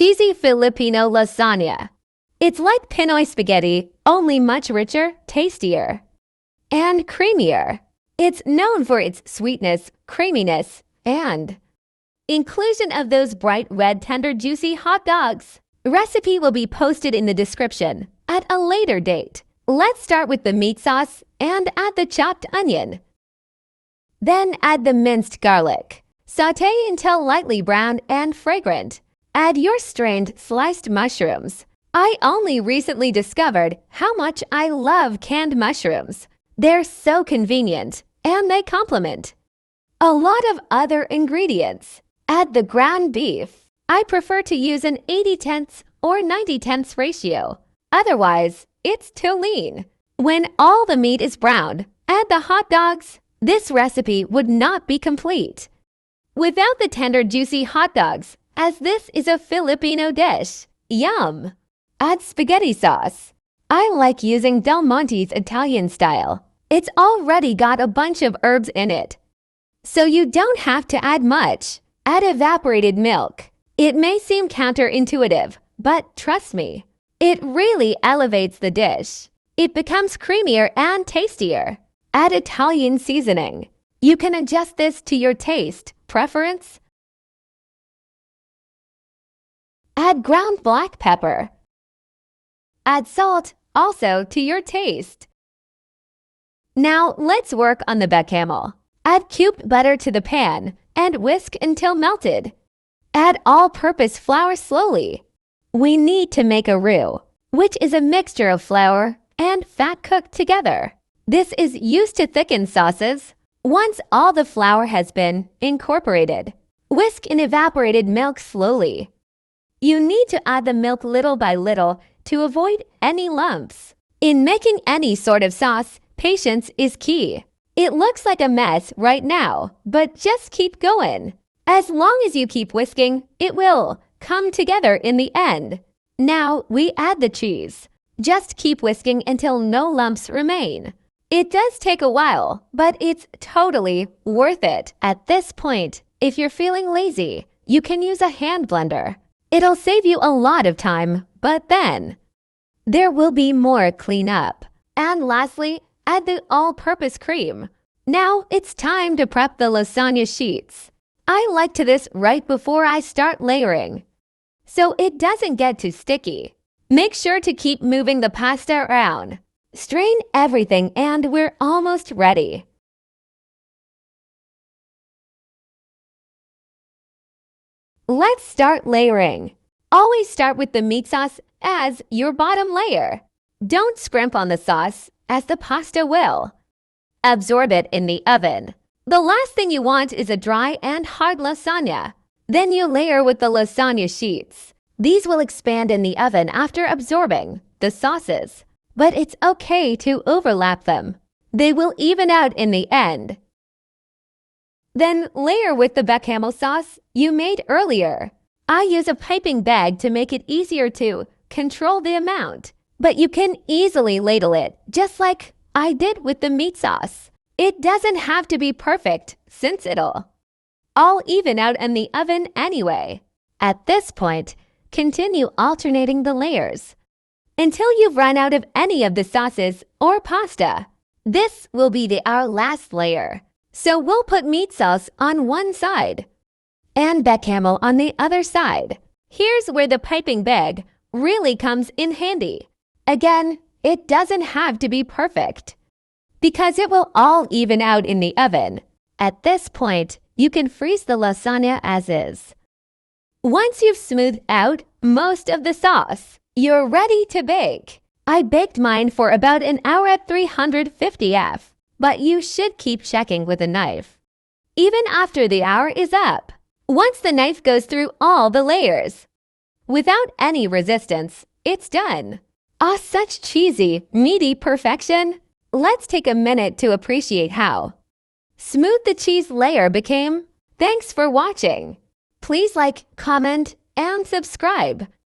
cheesy Filipino lasagna. It's like Pinoy spaghetti, only much richer, tastier, and creamier. It's known for its sweetness, creaminess, and inclusion of those bright red, tender, juicy hot dogs. Recipe will be posted in the description at a later date. Let's start with the meat sauce and add the chopped onion. Then add the minced garlic. Sauté until lightly brown and fragrant. Add your strained sliced mushrooms. I only recently discovered how much I love canned mushrooms. They're so convenient and they complement a lot of other ingredients. Add the ground beef. I prefer to use an 80/10 or 90/10 ratio. Otherwise, it's too lean. When all the meat is browned, add the hot dogs. This recipe would not be complete without the tender, juicy hot dogs, as this is a Filipino dish. Yum! Add spaghetti sauce. I like using Del Monte's Italian style. It's already got a bunch of herbs in it, so you don't have to add much. Add evaporated milk. It may seem counterintuitive, but trust me, it really elevates the dish. It becomes creamier and tastier. Add Italian seasoning. You can adjust this to your taste preference. Add ground black pepper. Add salt, also to your taste. Now let's work on the bechamel. Add cubed butter to the pan and whisk until melted. Add all-purpose flour slowly. We need to make a roux, which is a mixture of flour and fat cooked together. This is used to thicken sauces. Once all the flour has been incorporated, whisk in evaporated milk slowly. You need to add the milk little by little to avoid any lumps. In making any sort of sauce, patience is key. It looks like a mess right now, but just keep going. As long as you keep whisking, it will come together in the end. Now we add the cheese. Just keep whisking until no lumps remain. It does take a while, but it's totally worth it. At this point, if you're feeling lazy, you can use a hand blender. It'll save you a lot of time, but then there will be more cleanup. And lastly, add the all-purpose cream. Now it's time to prep the lasagna sheets. I like to this right before I start layering, so it doesn't get too sticky. Make sure to keep moving the pasta around. Strain everything and we're almost ready. Let's start layering. Always start with the meat sauce as your bottom layer. Don't scrimp on the sauce, as the pasta will. Absorb it in the oven. The last thing you want is a dry and hard lasagna. Then you layer with the lasagna sheets. These will expand in the oven after absorbing the sauces, but it's okay to overlap them. They will even out in the end. Then layer with the bechamel sauce you made earlier. I use a piping bag to make it easier to control the amount, but you can easily ladle it, just like I did with the meat sauce. It doesn't have to be perfect since it'll all even out in the oven anyway. At this point, continue alternating the layers until you've run out of any of the sauces or pasta. This will be our last layer. So we'll put meat sauce on one side and bechamel on the other side. Here's where the piping bag really comes in handy. Again, it doesn't have to be perfect because it will all even out in the oven. At this point, you can freeze the lasagna as is. Once you've smoothed out most of the sauce, you're ready to bake. I baked mine for about an hour at 350 F, but you should keep checking with a knife even after the hour is up. Once the knife goes through all the layers without any resistance, it's done. Ah, such cheesy, meaty perfection. Let's take a minute to appreciate how smooth the cheese layer became. Thanks for watching. Please like, comment, and subscribe.